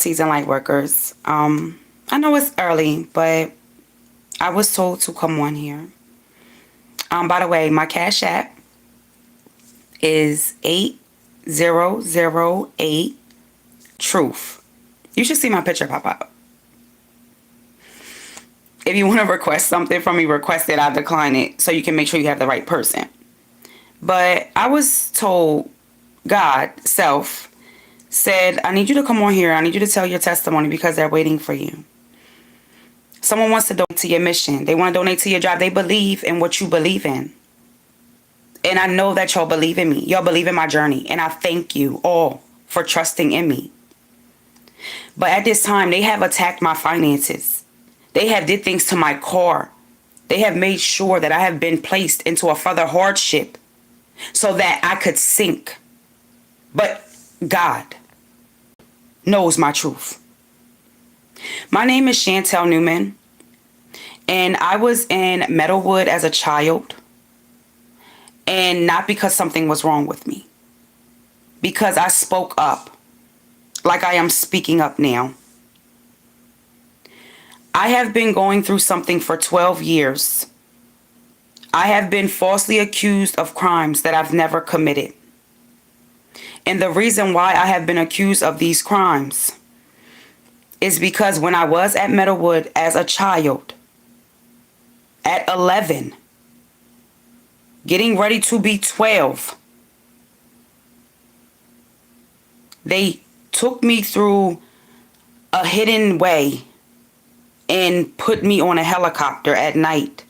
Season light workers. I know it's early, but I was told to come on here. By the way, my Cash App is 8008 Truth. You should see my picture pop up. If you want to request something from me, request it. I decline it so you can make sure you have the right person. But I was told, God, self, said, I need you to come on here. I need you to tell your testimony because they're waiting for you. Someone wants to donate to your mission. They want to donate to your job. They believe in what you believe in. And I know that y'all believe in me. Y'all believe in my journey. And I thank you all for trusting in me. But at this time, they have attacked my finances. They have did things to my car. They have made sure that I have been placed into a further hardship so that I could sink. But God knows my truth. My name is Shantell Newman, and I was in Meadowwood as a child, and not because something was wrong with me, because I spoke up like I am speaking up now. I have been going through something for 12 years. I have been falsely accused of crimes that I've never committed. And the reason why I have been accused of these crimes is because when I was at Meadowwood as a child, at 11, getting ready to be 12, they took me through a hidden way and put me on a helicopter at night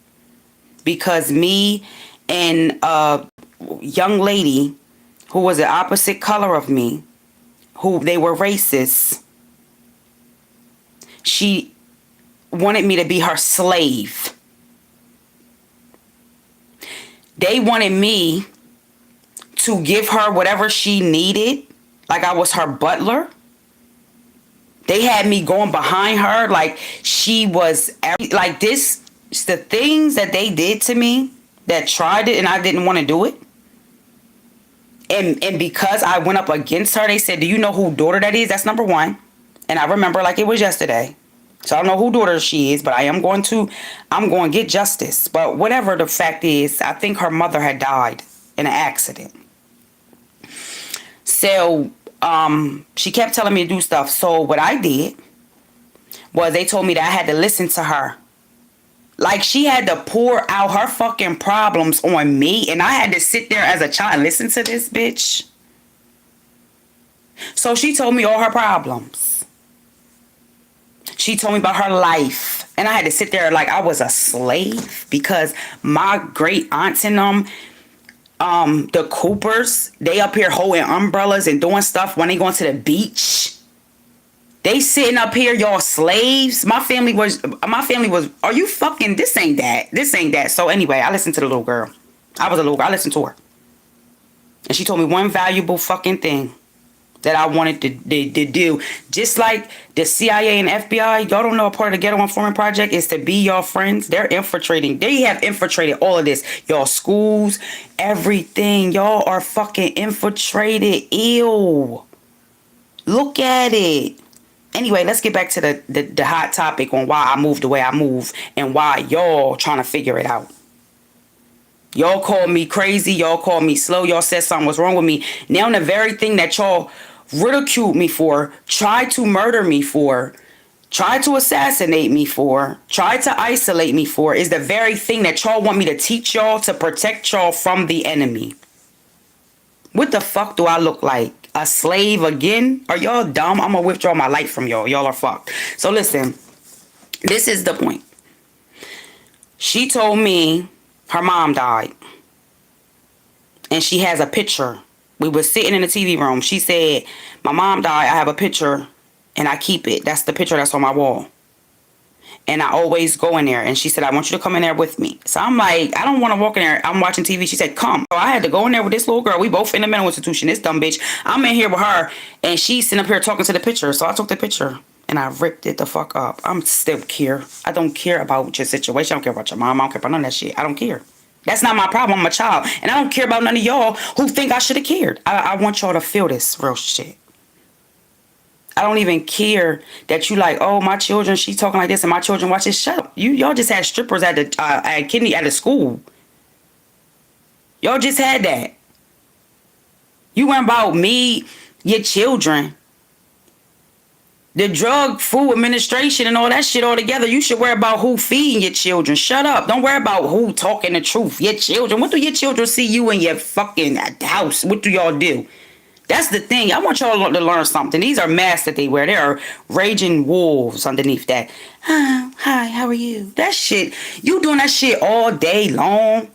because me and a young lady who was the opposite color of me, who they were racist, she wanted me to be her slave. They wanted me to give her whatever she needed, like I was her butler. They had me going behind her like she was like this. The things that they did to me, that tried it and I didn't want to do it. And because I went up against her, they said, do you know who daughter that is? That's number one. And I remember like it was yesterday. So I don't know who daughter she is, but I'm going to get justice. But whatever the fact is, I think her mother had died in an accident. So she kept telling me to do stuff. So what I did was they told me that I had to listen to her. Like she had to pour out her fucking problems on me. And I had to sit there as a child and listen to this bitch. So she told me all her problems. She told me about her life. And I had to sit there like I was a slave. Because my great aunts and them, the Coopers, they up here holding umbrellas and doing stuff when they going to the beach. They sitting up here, y'all slaves. My family was, are you fucking, this ain't that. So anyway, I listened to the little girl. I was a little girl. I listened to her. And she told me one valuable fucking thing that I wanted to do. Just like the CIA and FBI, y'all don't know a part of the Ghetto Informant Project is to be y'all friends. They're infiltrating. They have infiltrated all of this. Y'all schools, everything. Y'all are fucking infiltrated. Ew. Look at it. Anyway, let's get back to the hot topic on why I moved the way I move and why y'all trying to figure it out. Y'all called me crazy. Y'all called me slow. Y'all said something was wrong with me. Now the very thing that y'all ridiculed me for, tried to murder me for, tried to assassinate me for, tried to isolate me for, is the very thing that y'all want me to teach y'all to protect y'all from the enemy. What the fuck do I look like? A slave again? Are y'all dumb? I'm gonna withdraw my life from y'all. Y'all are fucked. So listen, this is the point. She told me her mom died. And she has a picture. We were sitting in the TV room. She said, my mom died. I have a picture and I keep it. That's the picture that's on my wall. And I always go in there. And she said, I want you to come in there with me. So I'm like, I don't want to walk in there. I'm watching TV. She said, come. So I had to go in there with this little girl. We both in the mental institution. This dumb bitch. I'm in here with her. And she's sitting up here talking to the picture. So I took the picture and I ripped it the fuck up. I'm still care. I don't care about your situation. I don't care about your mom. I don't care about none of that shit. I don't care. That's not my problem. I'm a child. And I don't care about none of y'all who think I should have cared. I want y'all to feel this real shit. I don't even care that you like, oh, my children, she's talking like this and my children watch this. Shut up. Y'all just had strippers at the school. Y'all just had that. You went about me, your children, the drug food administration and all that shit all together. You should worry about who feeding your children. Shut up. Don't worry about who talking the truth. Your children. What do your children see you in your fucking house? What do y'all do? That's the thing. I want y'all to learn something. These are masks that they wear. There are raging wolves underneath that. Hi, how are you? That shit. You doing that shit all day long.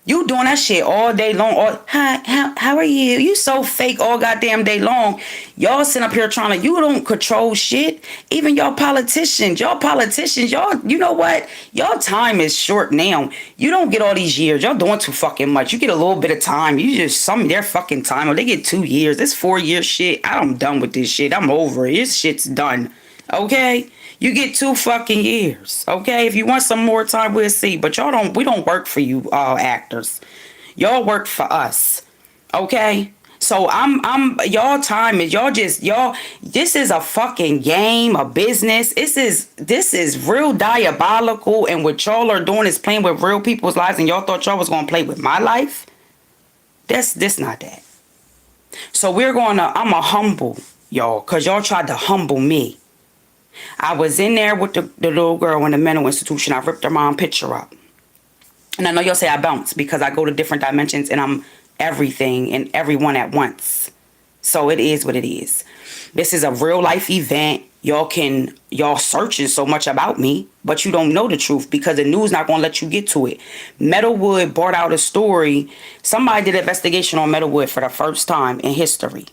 You doing that shit all day long. Hi, how are you? You so fake all goddamn day long. Y'all sit up here trying to, you don't control shit. Even y'all politicians, y'all, you know what? Y'all time is short now. You don't get all these years. Y'all doing too fucking much. You get a little bit of time. You just, some of their fucking time. Or they get 2 years. This 4-year shit. I'm done with this shit. I'm over it. This shit's done. Okay? You get 2 fucking years, okay? If you want some more time, we'll see. But y'all don't, we don't work for you, actors. Y'all work for us, okay? So y'all time is, this is a fucking game, a business. This is real diabolical. And what y'all are doing is playing with real people's lives. And y'all thought y'all was going to play with my life? This not that. So I'm going to humble y'all, because y'all tried to humble me. I was in there with the little girl in the mental institution. I ripped her mom picture up. And I know y'all say I bounce because I go to different dimensions and I'm everything and everyone at once. So it is what it is. This is a real life event. Y'all searching so much about me, but you don't know the truth because the news not going to let you get to it. Metalwood brought out a story. Somebody did an investigation on Metalwood for the first time in history.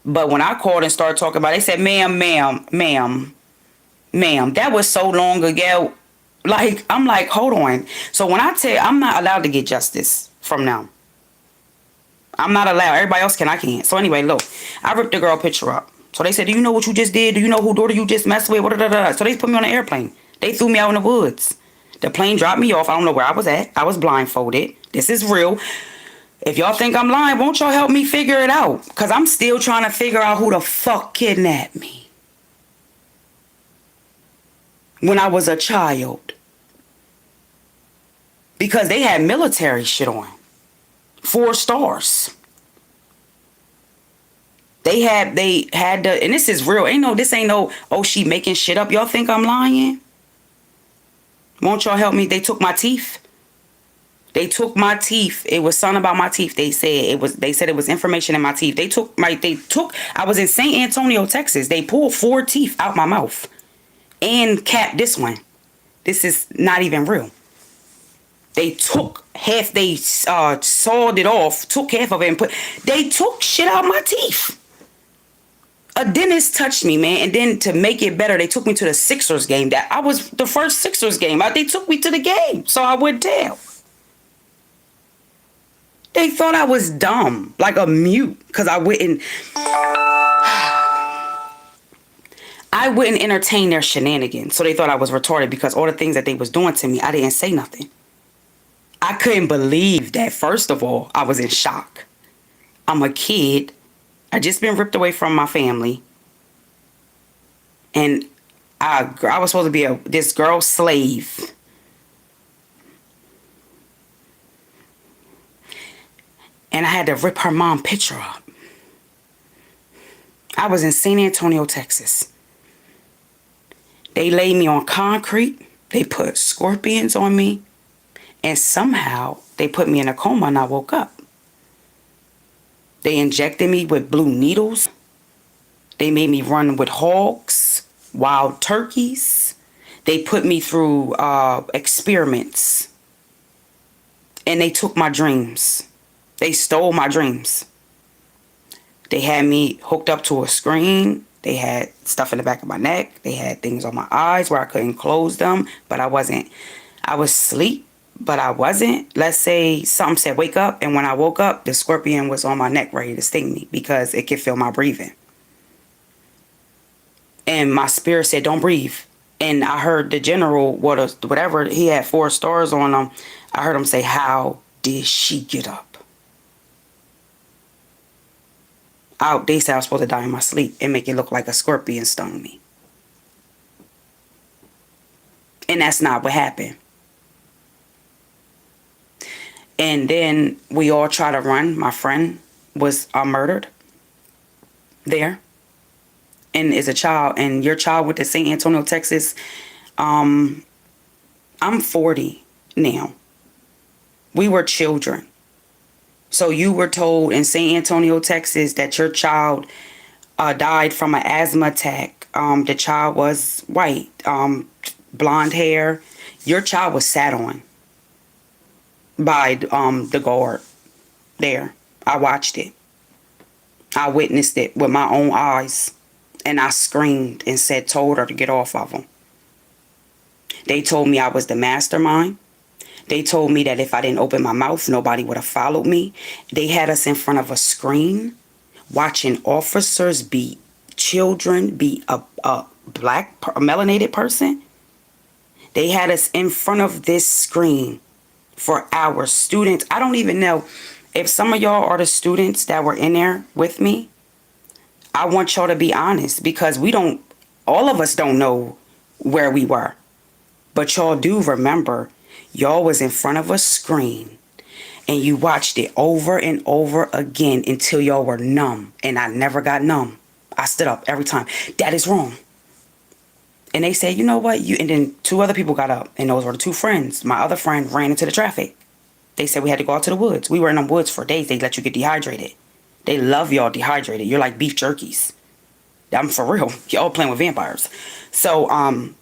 But when I called and started talking about it, they said, ma'am, that was so long ago. Like, I'm like, hold on. So when I tell you, I'm not allowed to get justice from them. I'm not allowed. Everybody else can, I can't. So anyway, look, I ripped the girl picture up. So they said, do you know what you just did? Do you know who daughter you just messed with? So they put me on an airplane. They threw me out in the woods. The plane dropped me off. I don't know where I was at. I was blindfolded. This is real. If y'all think I'm lying, won't y'all help me figure it out? Because I'm still trying to figure out who the fuck kidnapped me when I was a child. Because they had military shit on. 4 stars. They had the, and this is real. This ain't no, oh, she making shit up. Y'all think I'm lying? Won't y'all help me? They took my teeth. They took my teeth. It was something about my teeth. They said it was information in my teeth. I was in St. Antonio, Texas. They pulled 4 teeth out my mouth and capped this one. This is not even real. They took half, they sawed it off, took half of it and they took shit out my teeth. A dentist touched me, man, and then to make it better, they took me to the Sixers game. That I was the first Sixers game. They took me to the game, so I went down. They thought I was dumb, like a mute, because I wouldn't entertain their shenanigans. So they thought I was retarded because all the things that they was doing to me, I didn't say nothing. I couldn't believe that. First of all, I was in shock. I'm a kid. I just been ripped away from my family. And I was supposed to be this girl's slave. And I had to rip her mom picture up. I was in St. Antonio, Texas. They laid me on concrete. They put scorpions on me. And somehow they put me in a coma and I woke up. They injected me with blue needles. They made me run with hogs, wild turkeys. They put me through experiments. And they took my dreams. They stole my dreams. They had me hooked up to a screen. They had stuff in the back of my neck. They had things on my eyes where I couldn't close them. But I was asleep, but I wasn't. Let's say something said wake up. And when I woke up, the scorpion was on my neck ready to sting me because it could feel my breathing. And my spirit said, don't breathe. And I heard the general, whatever, he had 4 stars on him. I heard him say, how did she get up? They said I was supposed to die in my sleep and make it look like a scorpion stung me. And that's not what happened. And then we all try to run. My friend was murdered there. And as a child, and your child went to St. Antonio, Texas. I'm 40 now. We were children. So you were told in St. Antonio, Texas, that your child died from an asthma attack. The child was white, blonde hair. Your child was sat on by the guard there. I watched it. I witnessed it with my own eyes. And I screamed and told her to get off of him. They told me I was the mastermind. They told me that if I didn't open my mouth, nobody would have followed me. They had us in front of a screen watching officers beat children, beat a melanated person. They had us in front of this screen for hours. Students, I don't even know if some of y'all are the students that were in there with me. I want y'all to be honest, because all of us don't know where we were. But y'all do remember, y'all was in front of a screen and you watched it over and over again until y'all were numb. And I never got numb. I stood up every time. That is wrong. And they said, you know what? And then 2 other people got up, and those were the 2 friends. My other friend ran into the traffic. They said we had to go out to the woods. We were in the woods for days. They let you get dehydrated. They love y'all dehydrated. You're like beef jerkies. I'm for real. Y'all playing with vampires. So, and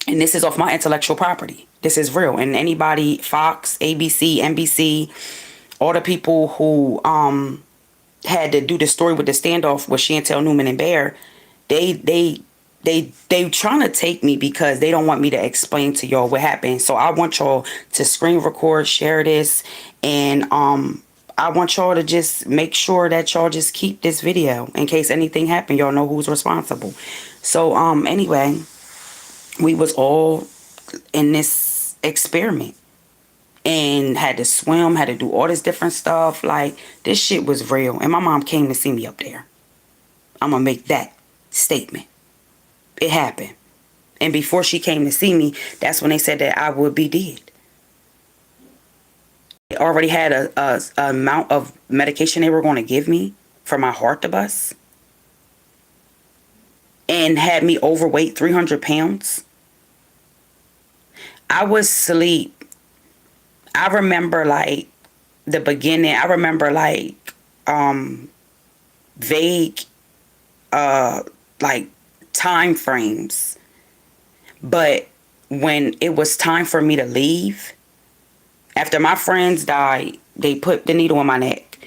this is off my intellectual property. This is real. And anybody, Fox, ABC, NBC, all the people who had to do the story with the standoff with Shantell Newman and Bear, they trying to take me because they don't want me to explain to y'all what happened. So I want y'all to screen record, share this, and I want y'all to just make sure that y'all just keep this video in case anything happened. Y'all know who's responsible. So anyway, we was all in this experiment and had to swim, had to do all this different stuff. Like, this shit was real. And my mom came to see me up there. I'm gonna make that statement. It happened. And before she came to see me, that's when they said that I would be dead. They already had a amount of medication they were going to give me for my heart to bust. And had me overweight, 300 pounds. I was asleep. I remember like the beginning. I remember like vague like time frames. But when it was time for me to leave, after my friends died, they put the needle in my neck.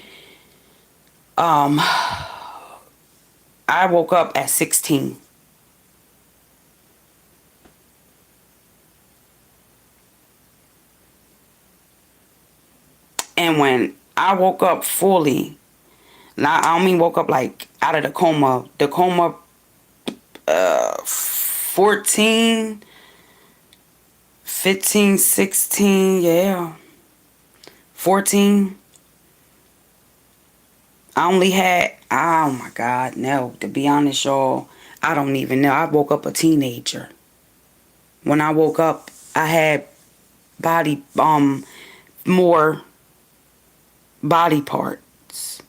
I woke up at 16. And when I woke up fully, now I don't mean woke up like out of the coma 14, 15, 16, yeah, 14. I only had, oh my God, no, to be honest, y'all, I don't even know. I woke up a teenager. When I woke up, I had more body parts.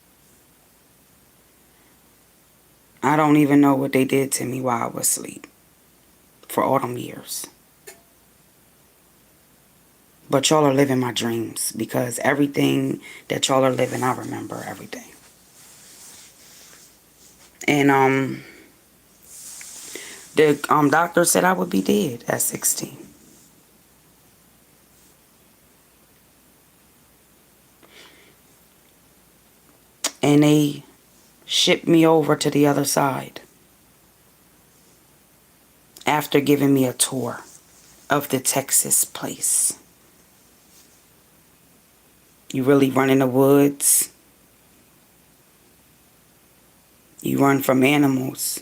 I don't even know what they did to me while I was asleep for all them years. But y'all are living my dreams, because everything that y'all are living, I remember everything. And the doctor said I would be dead at 16. And they shipped me over to the other side after giving me a tour of the Texas place. You really run in the woods. You run from animals.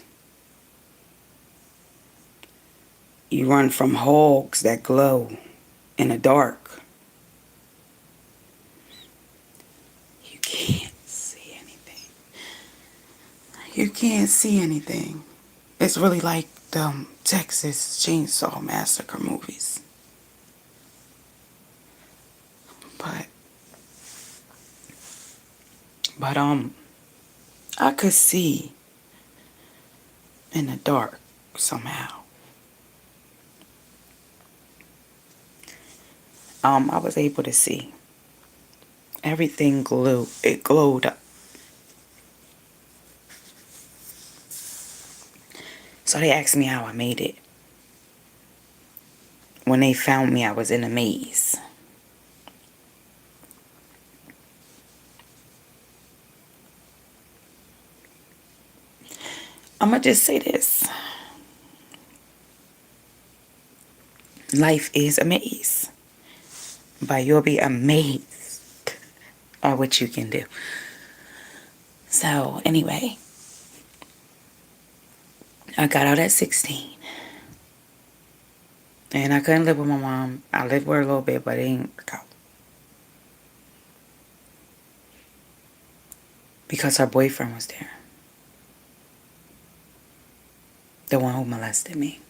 You run from hogs that glow in the dark. You can't see anything. You can't see anything. It's really like the Texas Chainsaw Massacre movies. But but I could see in the dark somehow. I was able to see. Everything glowed. It glowed up. So they asked me how I made it. When they found me, I was in a maze. I'm going to just say this. Life is a maze. But you'll be amazed at what you can do. So, anyway. I got out at 16. And I couldn't live with my mom. I lived with her a little bit, but it didn't work out. Because her boyfriend was there. The one who molested me.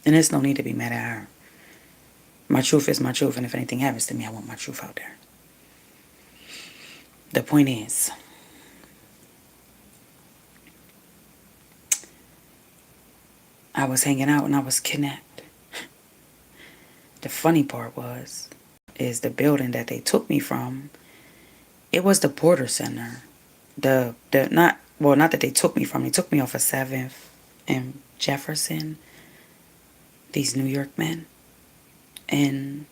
And there's no need to be mad at her. My truth is my truth, and if anything happens to me, I want my truth out there. The point is, I was hanging out and I was kidnapped. The funny part is the building that they took me from, it was the Porter Center. Not that they took me from, they took me off of 7th and Jefferson, these New York men. And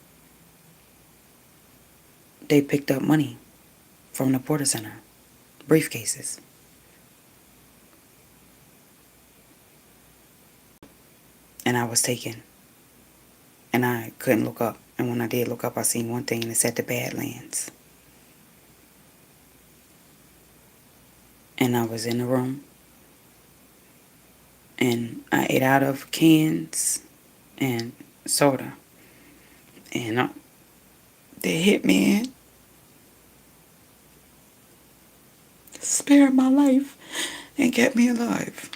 they picked up money from the Porter Center, briefcases. And I was taken. And I couldn't look up. And when I did look up, I seen one thing and it said the Badlands. And I was in the room. And I ate out of cans and soda. And they hit me and spared my life and kept me alive.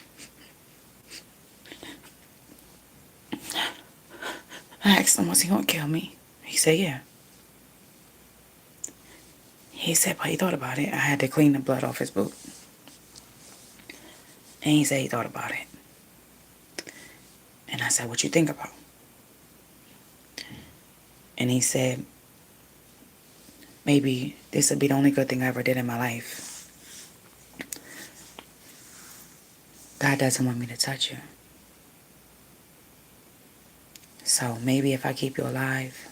I asked him, was he gonna kill me? He said, yeah. He said, but he thought about it. I had to clean the blood off his boot. And he said he thought about it. And I said, what you think about? And he said, maybe this would be the only good thing I ever did in my life. God doesn't want me to touch you. So maybe if I keep you alive,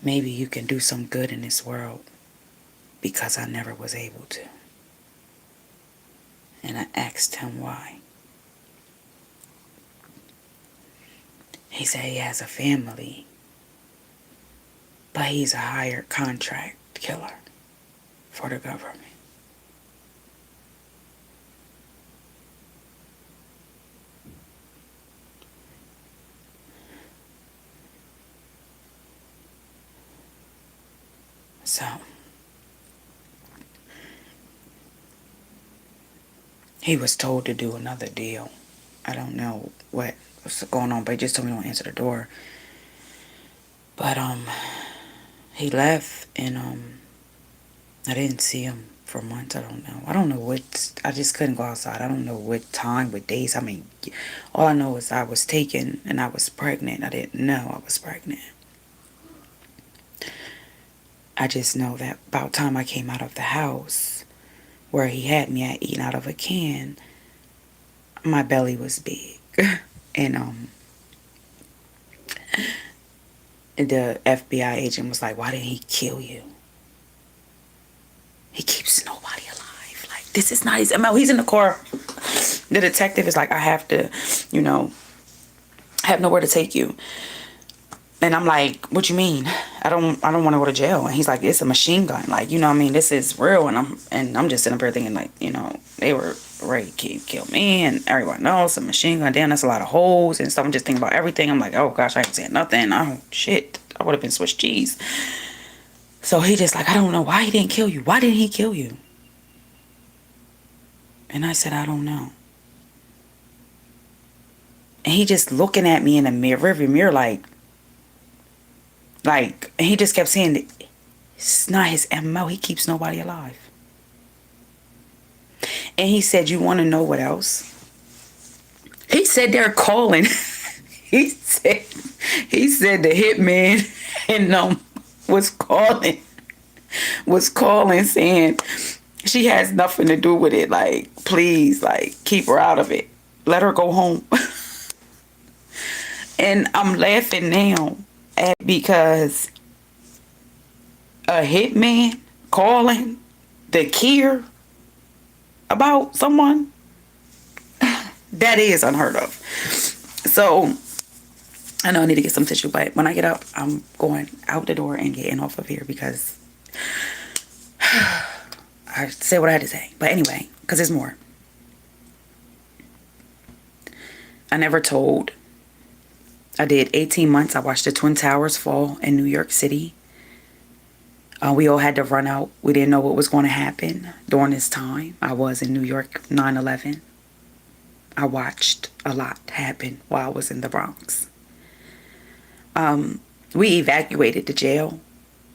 maybe you can do some good in this world because I never was able to. And I asked him why. He said he has a family, but he's a hired contract killer for the government. So, he was told to do another deal. I don't know what's going on, but he just told me don't answer the door. But he left and I didn't see him for months. I don't know what, I just couldn't go outside. I don't know what time, what days. I mean, all I know is I was taken and I was pregnant. I didn't know I was pregnant. I just know that about time I came out of the house where he had me at eating out of a can, my belly was big. And the FBI agent was like, why didn't he kill you? He keeps nobody alive. Like, this is not his MO. He's in the car. The detective is like, I have to, have nowhere to take you. And I'm like, what you mean? I don't want to go to jail. And he's like, it's a machine gun. Like, this is real. And I'm just sitting up here thinking like, they were ready to kill me and everyone else. A machine gun. Damn, that's a lot of holes and stuff. I'm just thinking about everything. I'm like, oh gosh, I ain't saying nothing. Oh shit. I would have been Swiss cheese. So he just like, I don't know why he didn't kill you. Why didn't he kill you? And I said, I don't know. And he just looking at me in the mirror, rearview mirror, and he just kept saying that it's not his MO. He keeps nobody alive. And he said, you want to know what else? He said they're calling. he said the hitman and was calling saying she has nothing to do with it. Like, please, like, keep her out of it. Let her go home. And I'm laughing now because a hitman calling to care about someone, that is unheard of. So I know I need to get some tissue, but when I get up, I'm going out the door and getting off of here because I said what I had to say. But anyway, because there's more. I never told. I did 18 months. I watched the Twin Towers fall in New York City. We all had to run out. We didn't know what was going to happen during this time. I was in New York, 9/11. I watched a lot happen while I was in the Bronx. We evacuated the jail.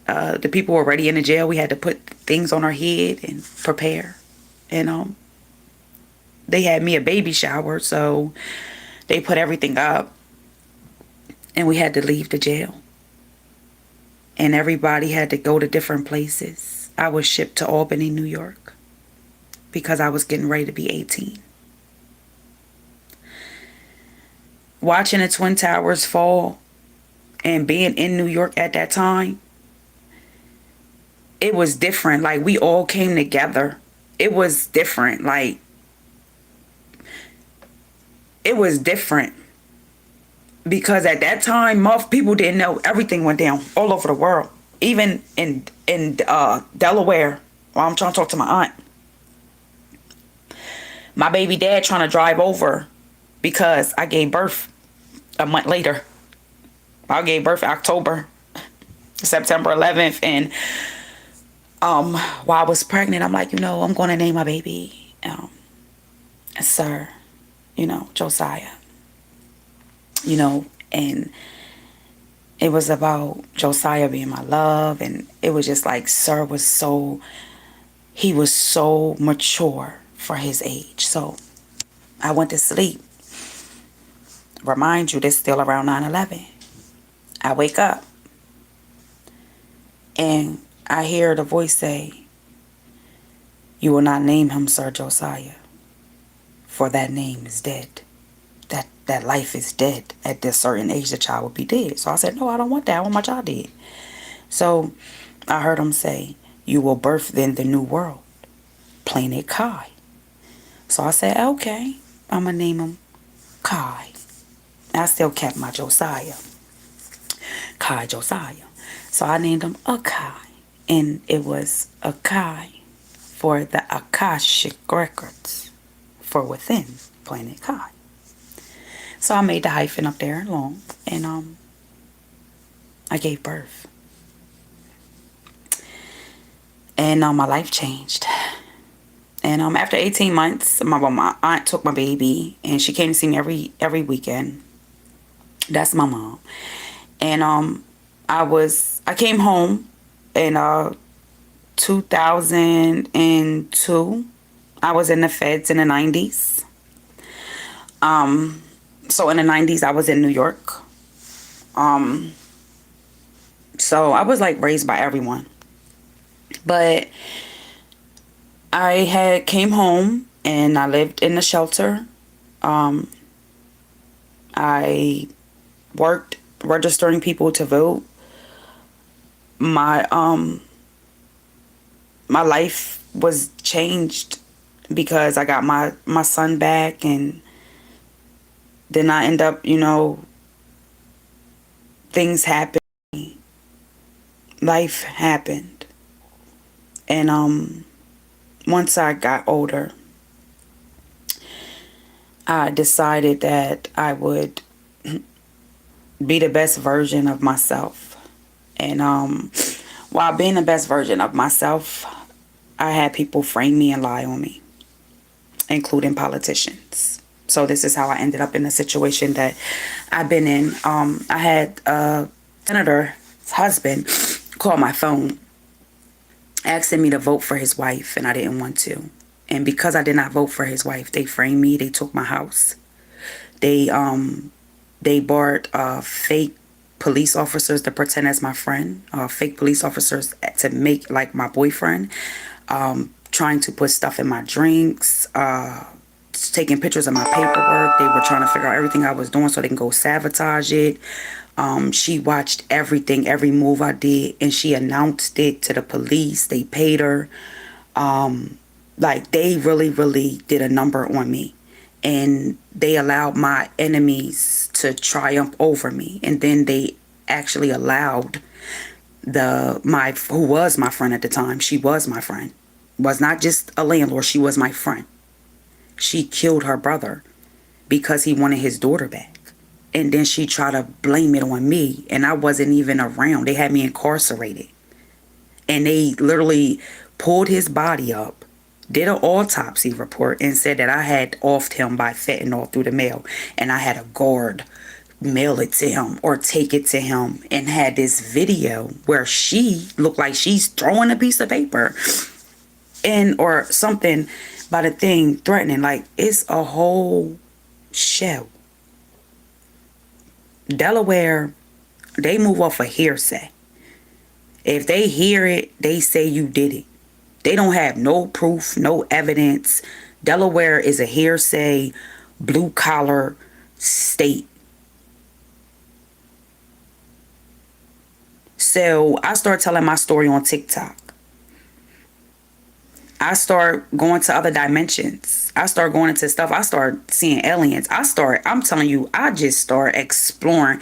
The people were already in the jail. We had to put things on our head and prepare. And they had me a baby shower, so they put everything up. And we had to leave the jail. And everybody had to go to different places. I was shipped to Albany, New York, because I was getting ready to be 18. Watching the Twin Towers fall and being in New York at that time, it was different. Like, we all came together. It was different. Like, it was different. Because at that time, most people didn't know everything went down all over the world. Even in Delaware, while I'm trying to talk to my aunt. My baby dad trying to drive over because I gave birth a month later. I gave birth September 11th. And while I was pregnant, I'm like, I'm going to name my baby Sir, Josiah. And it was about Josiah being my love. And it was just like, Sir he was so mature for his age. So I went to sleep. Remind you, this is still around 9/11. I wake up and I hear the voice say, you will not name him Sir Josiah, for that name is dead. That life is dead. At this certain age, the child would be dead. So I said, no, I don't want that. I want my child dead. So I heard him say, you will birth then the new world, planet Kai. So I said, okay, I'm going to name him Kai. I still kept my Josiah. Kai Josiah. So I named him Akai. And it was Akai for the Akashic records for within planet Kai. So I made the hyphen up there long, and I gave birth. And my life changed. And after 18 months, my aunt took my baby, and she came to see me every weekend. That's my mom. And I came home in 2002. I was in the feds in the 90s. So in the 90s, I was in New York. So I was like raised by everyone. But I came home and I lived in the shelter. I worked registering people to vote. My life was changed because I got my son back, and then I end up, things happened. Life happened. And once I got older, I decided that I would be the best version of myself. And while being the best version of myself, I had people frame me and lie on me. including politicians. So this is how I ended up in the situation that I've been in. I had a senator's husband call my phone asking me to vote for his wife, and I didn't want to. And because I did not vote for his wife, they framed me. They took my house. They bought fake police officers to pretend as my friend, fake police officers to make like my boyfriend, trying to put stuff in my drinks, taking pictures of my paperwork. They were trying to figure out everything I was doing so they can go sabotage it. She watched everything, every move I did, and she announced it to the police. They paid her. Like, they really, really did a number on me. And they allowed my enemies to triumph over me. And then they actually allowed who was my friend at the time. She was my friend. Was not just a landlord. She was my friend. She killed her brother because he wanted his daughter back. And then she tried to blame it on me. And I wasn't even around. They had me incarcerated. And they literally pulled his body up, did an autopsy report, and said that I had offed him by fentanyl through the mail. And I had a guard mail it to him or take it to him, and had this video where she looked like she's throwing a piece of paper and or something by the thing, threatening. Like, it's a whole show. Delaware, they move off of hearsay. If they hear it, they say you did it. They don't have no proof, no evidence. Delaware is a hearsay, blue collar state. So I start telling my story on TikTok. I start going to other dimensions. I start going into stuff. I start seeing aliens. I'm telling you, I just start exploring.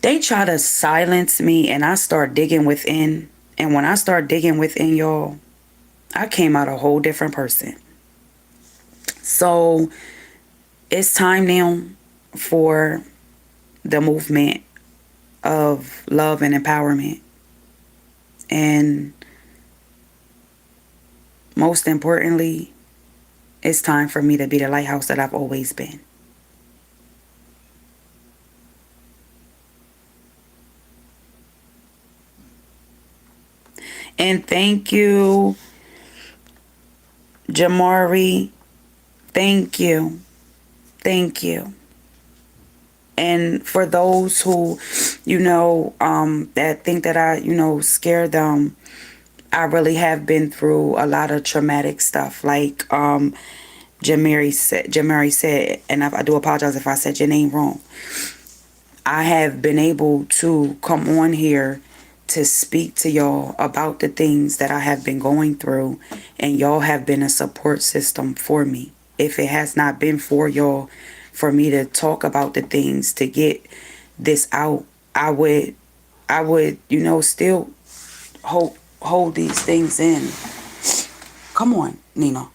They try to silence me, and I start digging within. And when I start digging within, y'all, I came out a whole different person. So it's time now for the movement of love and empowerment. And most importantly, it's time for me to be the lighthouse that I've always been. And thank you, Jamari. Thank you. Thank you. And for those who, that think that I, scare them, I really have been through a lot of traumatic stuff. Like Jamari said, and I do apologize if I said your name wrong. I have been able to come on here to speak to y'all about the things that I have been going through, and y'all have been a support system for me. If it has not been for y'all, for me to talk about the things, to get this out, I would, still hold these things in. Come on, Nina.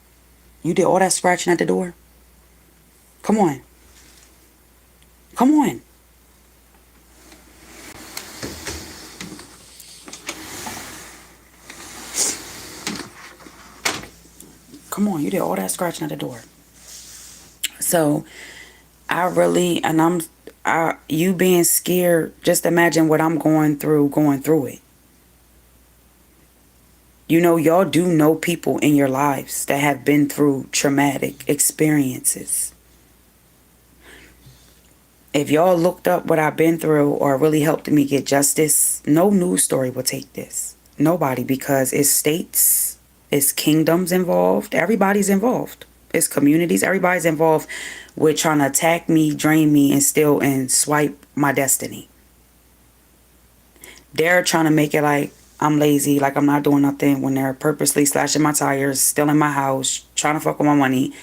You did all that scratching at the door? Come on. Come on. Come on, you did all that scratching at the door. So, you being scared, just imagine what I'm going through it. Y'all do know people in your lives that have been through traumatic experiences. If y'all looked up what I've been through or really helped me get justice, no news story will take this. Nobody, because it's states, it's kingdoms involved. Everybody's involved. It's communities. Everybody's involved with trying to attack me, drain me, and steal and swipe my destiny. They're trying to make it like I'm lazy, like I'm not doing nothing, when they're purposely slashing my tires, stealing my house, trying to fuck with my money.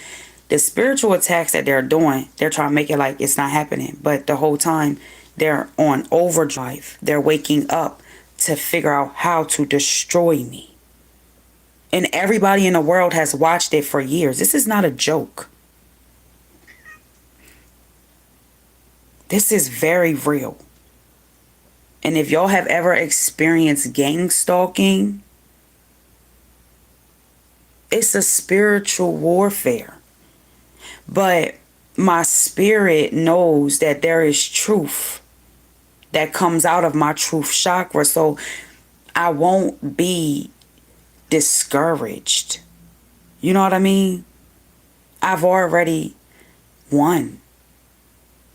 The spiritual attacks that they're doing, they're trying to make it like it's not happening. But the whole time, they're on overdrive. They're waking up to figure out how to destroy me. And everybody in the world has watched it for years. This is not a joke. This is very real. And if y'all have ever experienced gang stalking, It's a spiritual warfare. But my spirit knows that there is truth that comes out of my truth chakra. So I won't be discouraged. You know what I mean? I've already won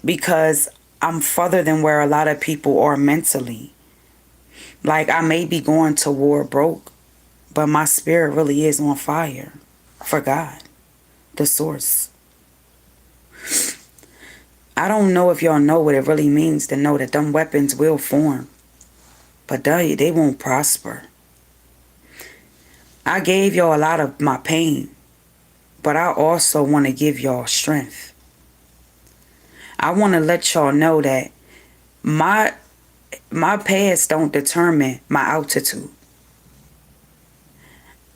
because I'm further than where a lot of people are mentally. Like, I may be going to war broke, but my spirit really is on fire for God, the source. I don't know if y'all know what it really means to know that them weapons will form, but they won't prosper. I gave y'all a lot of my pain, but I also want to give y'all strength. I want to let y'all know that my past don't determine my altitude.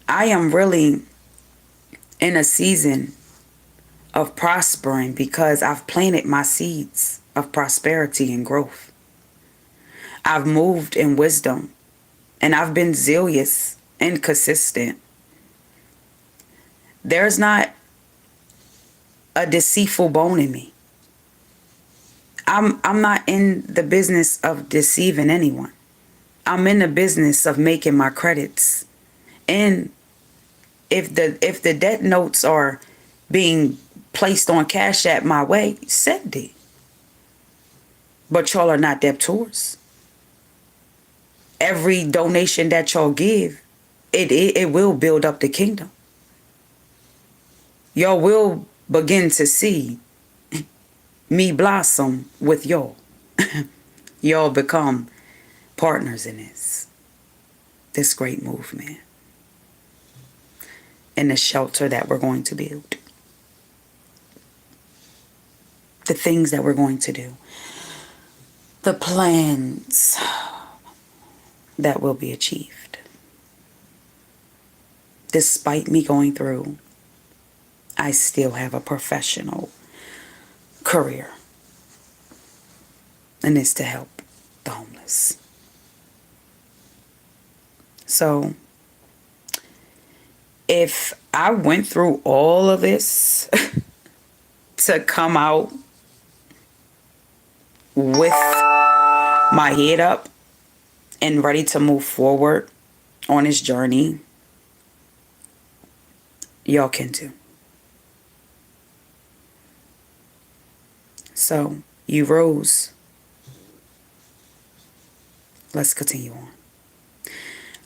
I am really in a season of prospering because I've planted my seeds of prosperity and growth. I've moved in wisdom and I've been zealous and consistent. There's not a deceitful bone in me. I'm not in the business of deceiving anyone. I'm in the business of making my credits. And if the debt notes are being placed on Cash App my way, send it. But y'all are not debtors. Every donation that y'all give, it will build up the kingdom. Y'all will begin to see me blossom with y'all. Y'all become partners in this great movement and the shelter that we're going to build. The things that we're going to do. The plans that will be achieved. Despite me going through, I still have a professional career. And it's to help the homeless. So, if I went through all of this to come out with my head up and ready to move forward on this journey, y'all can too. So, you rose. Let's continue on.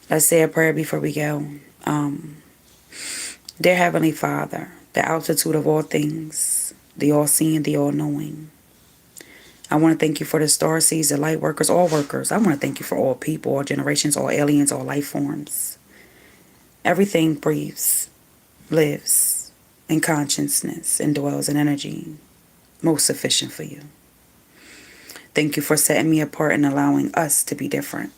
Let's say a prayer before we go. Dear Heavenly Father, the altitude of all things, the all-seeing, the all-knowing. I want to thank you for the starseeds, the light workers, all workers. I want to thank you for all people, all generations, all aliens, all life forms. Everything breathes, lives in consciousness, and dwells in energy, most sufficient for you. Thank you for setting me apart and allowing us to be different.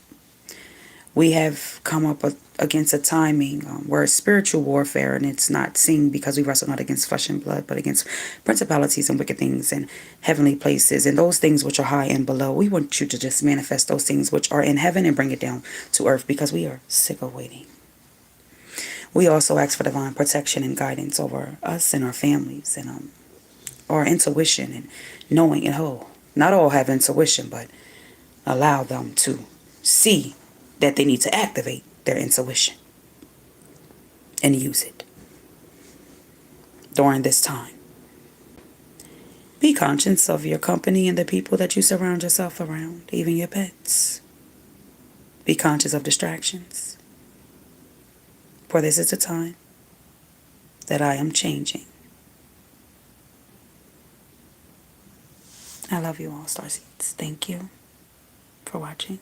We have come up against a timing where it's spiritual warfare, and it's not seen because we wrestle not against flesh and blood, but against principalities and wicked things in heavenly places and those things which are high and below. We want you to just manifest those things which are in heaven and bring it down to earth because we are sick of waiting. We also ask for divine protection and guidance over us and our families and our intuition and knowing and not all have intuition, but allow them to see that they need to activate their intuition and use it during this time. Be conscious of your company and the people that you surround yourself around, even your pets. Be conscious of distractions. For this is the time that I am changing. I love you all, starseeds. Thank you for watching.